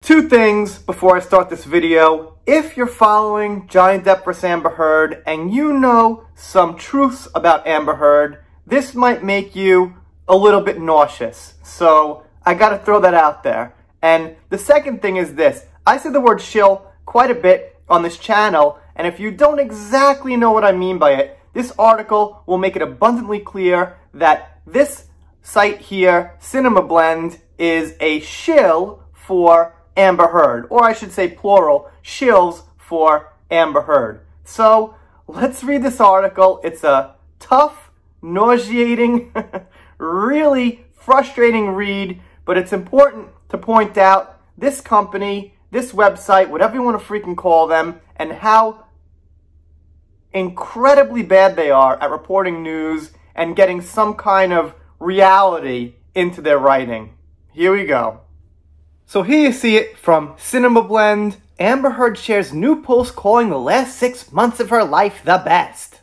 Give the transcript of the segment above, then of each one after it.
Two things before I start this video. If you're following Johnny Depp vs. Amber Heard and you know some truths about Amber Heard, this might make you a little bit nauseous. So I gotta throw that out there. And the second thing is this. I say the word shill quite a bit on this channel, and if you don't exactly know what I mean by it, this article will make it abundantly clear that this site here, Cinemablend, is a shill for Amber Heard, or I should say plural, shills for Amber Heard. So let's read this article. It's a tough, nauseating, really frustrating read, but it's important to point out this company, this website, whatever you want to freaking call them, and how incredibly bad they are at reporting news and getting some kind of reality into their writing. Here we go. So here you see it from Cinemablend. Amber Heard shares new post calling the last 6 months of her life the best.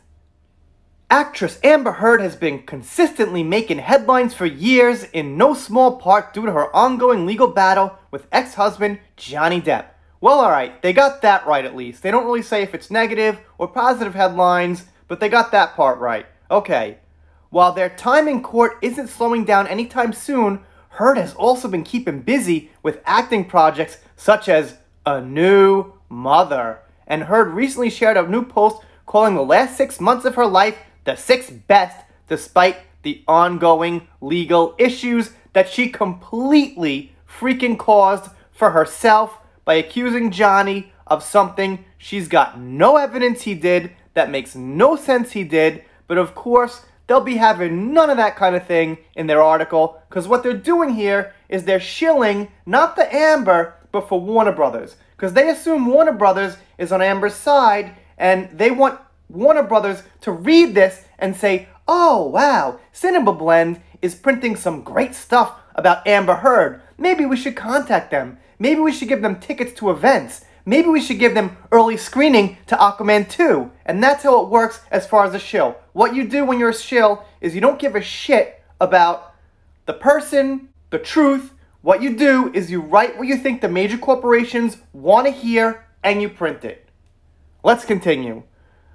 Actress Amber Heard has been consistently making headlines for years, in no small part due to her ongoing legal battle with ex-husband Johnny Depp. Well, alright, they got that right at least. They don't really say if it's negative or positive headlines, but they got that part right. Okay. While their time in court isn't slowing down anytime soon, Heard has also been keeping busy with acting projects such as A New Mother. And Heard recently shared a new post calling the last 6 months of her life the 6th best, despite the ongoing legal issues that she completely freaking caused for herself by accusing Johnny of something she's got no evidence he did, that makes no sense he did, but of course, they'll be having none of that kind of thing in their article, because what they're doing here is they're shilling not the Amber, but for Warner Brothers. Because they assume Warner Brothers is on Amber's side, and they want Warner Brothers to read this and say, oh wow, Cinemablend is printing some great stuff about Amber Heard. Maybe we should contact them. Maybe we should give them tickets to events. Maybe we should give them early screening to Aquaman 2. And that's how it works as far as a shill. What you do when you're a shill is you don't give a shit about the person, the truth. What you do is you write what you think the major corporations want to hear and you print it. Let's continue.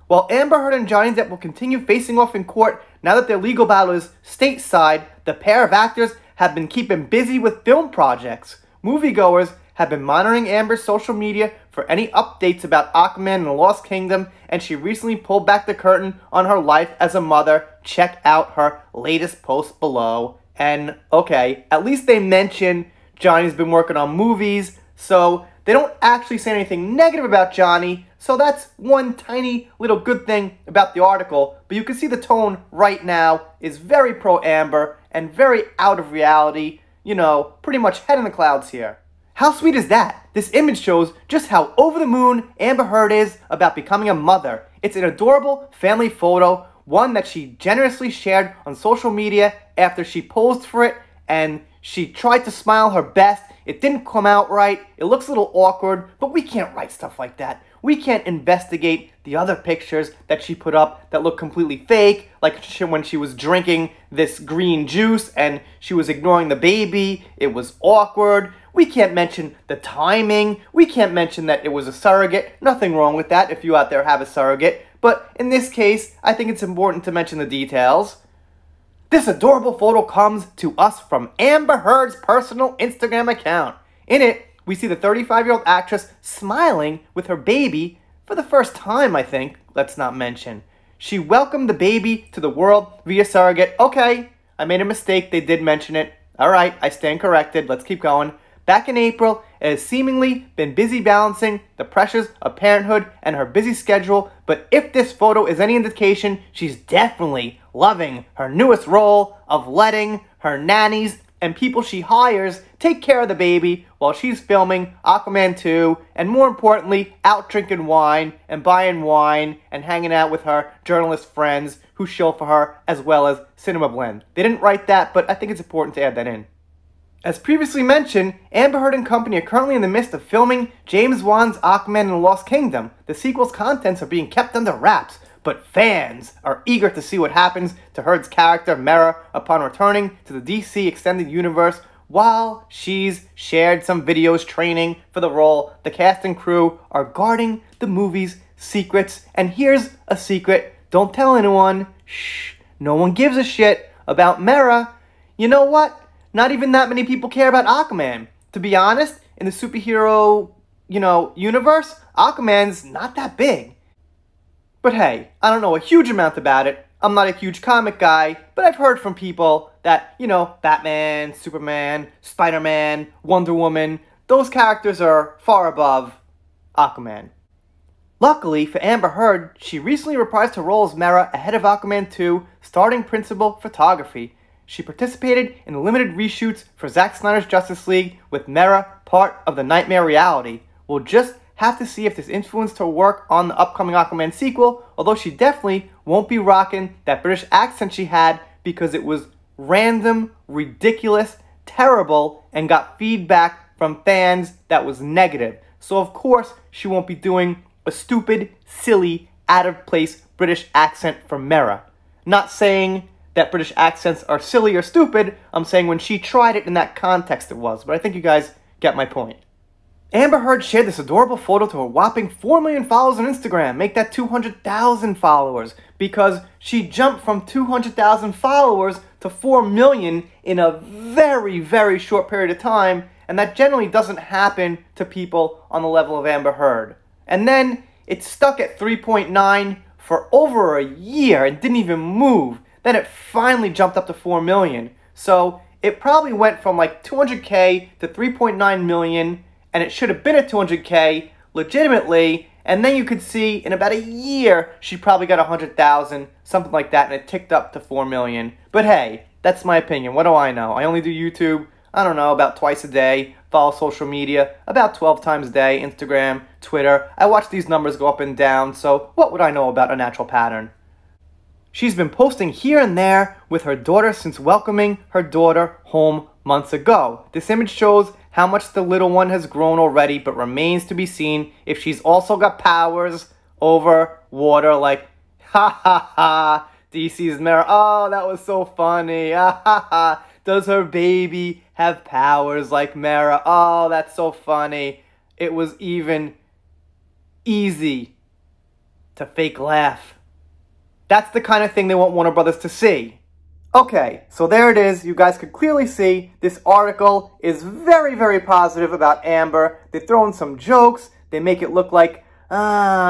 While Amber Heard and Johnny Depp will continue facing off in court now that their legal battle is stateside, the pair of actors have been keeping busy with film projects. Moviegoers have been monitoring Amber's social media for any updates about Aquaman and the Lost Kingdom, and she recently pulled back the curtain on her life as a mother. Check out her latest post below. And okay, at least they mention Johnny's been working on movies, so they don't actually say anything negative about Johnny, so that's one tiny little good thing about the article. But you can see the tone right now is very pro-Amber and very out of reality, you know, pretty much head in the clouds here. How sweet is that? This image shows just how over the moon Amber Heard is about becoming a mother. It's an adorable family photo, one that she generously shared on social media after she posed for it, and she tried to smile her best. It didn't come out right. It looks a little awkward, but we can't write stuff like that. We can't investigate the other pictures that she put up that look completely fake, like when she was drinking this green juice and she was ignoring the baby. It was awkward. We can't mention the timing. We can't mention that it was a surrogate. Nothing wrong with that if you out there have a surrogate. But in this case, I think it's important to mention the details. This adorable photo comes to us from Amber Heard's personal Instagram account. In it, we see the 35-year-old actress smiling with her baby for the first time, I think, let's not mention. She welcomed the baby to the world via surrogate. Okay, I made a mistake, they did mention it. Alright, I stand corrected, let's keep going. Back in April, it has seemingly been busy balancing the pressures of parenthood and her busy schedule, but if this photo is any indication, she's definitely loving her newest role of letting her nannies and people she hires take care of the baby while she's filming Aquaman 2, and more importantly, out drinking wine and buying wine and hanging out with her journalist friends who shill for her, as well as Cinemablend. They didn't write that, but I think it's important to add that in. As previously mentioned, Amber Heard and company are currently in the midst of filming James Wan's Aquaman and the Lost Kingdom. The sequel's contents are being kept under wraps, but fans are eager to see what happens to Heard's character Mera upon returning to the DC Extended Universe while she's shared some videos training for the role, the cast and crew are guarding the movie's secrets. And here's a secret. Don't tell anyone. Shh. No one gives a shit about Mera. You know what? Not even that many people care about Aquaman. To be honest, in the superhero, universe, Aquaman's not that big. But hey, I don't know a huge amount about it. I'm not a huge comic guy, but I've heard from people that, Batman, Superman, Spider-Man, Wonder Woman, those characters are far above Aquaman. Luckily for Amber Heard, she recently reprised her role as Mera ahead of Aquaman 2, starting principal photography. She participated in the limited reshoots for Zack Snyder's Justice League with Mera part of the Nightmare reality. We'll just have to see if this influenced her work on the upcoming Aquaman sequel, although she definitely won't be rocking that British accent she had because it was random, ridiculous, terrible, and got feedback from fans that was negative. So of course she won't be doing a stupid, silly, out-of-place British accent for Mera. Not saying that British accents are silly or stupid, I'm saying when she tried it in that context it was, but I think you guys get my point. Amber Heard shared this adorable photo to a whopping 4 million followers on Instagram. Make that 200,000 followers, because she jumped from 200,000 followers to 4 million in a very, very short period of time, and that generally doesn't happen to people on the level of Amber Heard. And then it stuck at 3.9 for over a year and didn't even move. Then it finally jumped up to 4 million. So it probably went from like 200K to 3.9 million, and it should have been at 200K legitimately, and then you could see in about a year she probably got 100,000, something like that, and it ticked up to 4 million. But hey, that's my opinion. What do I know? I only do YouTube, I don't know, about twice a day, follow social media about 12 times a day, Instagram, Twitter. I watch these numbers go up and down, so what would I know about a natural pattern? She's been posting here and there with her daughter since welcoming her daughter home months ago. This image shows how much the little one has grown already, but remains to be seen if she's also got powers over water, like, ha ha ha, DC's Mera. Oh, that was so funny. Ha ha ha. Does her baby have powers like Mera? Oh, that's so funny. It was even easy to fake laugh. That's the kind of thing they want Warner Brothers to see. Okay, so there it is. You guys could clearly see this article is very, very positive about Amber. They throw in some jokes. They make it look like,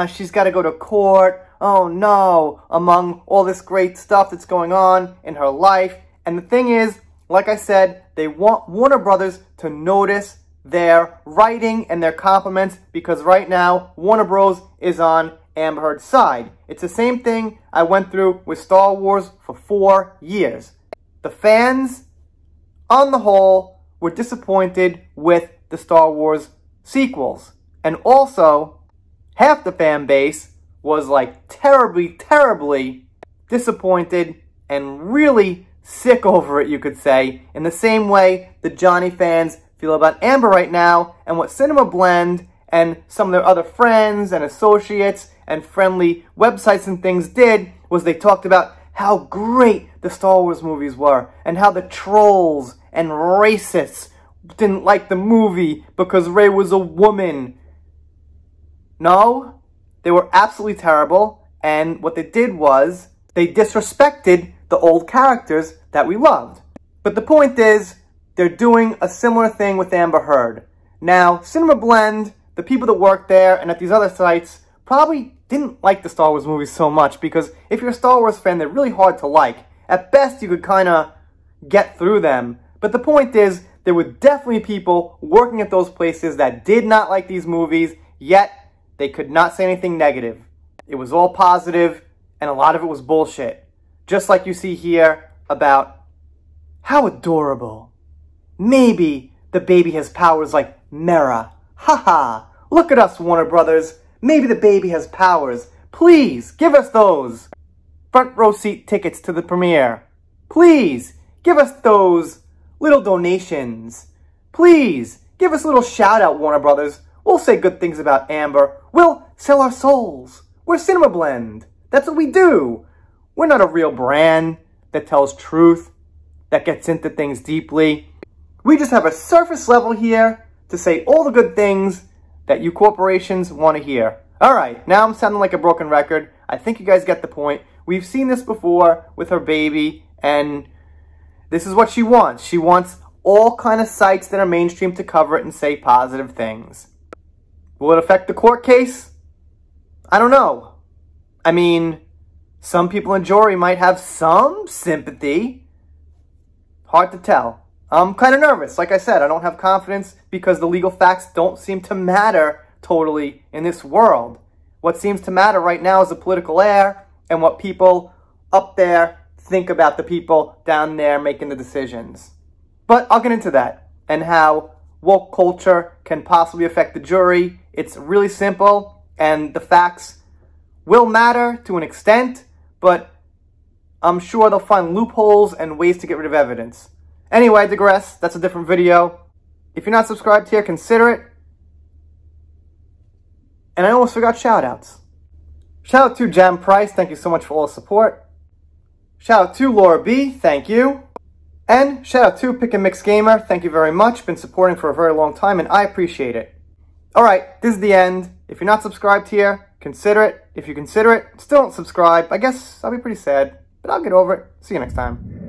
she's got to go to court. Oh no, among all this great stuff that's going on in her life. And the thing is, like I said, they want Warner Brothers to notice their writing and their compliments, because right now, Warner Bros. Is on Amber Heard's side. It's the same thing I went through with Star Wars for 4 years. The fans, on the whole, were disappointed with the Star Wars sequels. And also, half the fan base was like terribly, terribly disappointed and really sick over it, you could say, in the same way the Johnny fans feel about Amber right now. And what Cinemablend and some of their other friends and associates and friendly websites and things did was they talked about how great the Star Wars movies were and how the trolls and racists didn't like the movie because Rey was a woman. No, they were absolutely terrible, and what they did was they disrespected the old characters that we loved. But the point is, they're doing a similar thing with Amber Heard. Now, Cinemablend, the people that work there and at these other sites, probably didn't like the Star Wars movies so much, because if you're a Star Wars fan, they're really hard to like. At best, you could kind of get through them. But the point is, there were definitely people working at those places that did not like these movies, yet they could not say anything negative. It was all positive, and a lot of it was bullshit. Just like you see here about how adorable. Maybe the baby has powers like Mera. Haha, look at us, Warner Brothers. Maybe the baby has powers. Please, give us those. Front row seat tickets to the premiere. Please, give us those little donations. Please, give us a little shout out, Warner Brothers. We'll say good things about Amber. We'll sell our souls. We're Cinemablend. That's what we do. We're not a real brand that tells truth, that gets into things deeply. We just have a surface level here to say all the good things that you corporations want to hear. Alright, now I'm sounding like a broken record. I think you guys get the point. We've seen this before with her baby, and this is what she wants. She wants all kind of sites that are mainstream to cover it and say positive things. Will it affect the court case? I don't know. I mean, some people in jury might have some sympathy. Hard to tell. I'm kind of nervous. Like I said, I don't have confidence because the legal facts don't seem to matter totally in this world. What seems to matter right now is the political air and what people up there think about the people down there making the decisions. But I'll get into that and how woke culture can possibly affect the jury. It's really simple, and the facts will matter to an extent, but I'm sure they'll find loopholes and ways to get rid of evidence. Anyway, I digress. That's a different video. If you're not subscribed here, consider it. And I almost forgot shout-outs. Shout out to Jam Price, thank you so much for all the support. Shout out to Laura B, thank you. And shout out to Pick and Mix Gamer, thank you very much. Been supporting for a very long time and I appreciate it. Alright, this is the end. If you're not subscribed here, consider it. If you consider it, still don't subscribe, I guess I'll be pretty sad. But I'll get over it. See you next time.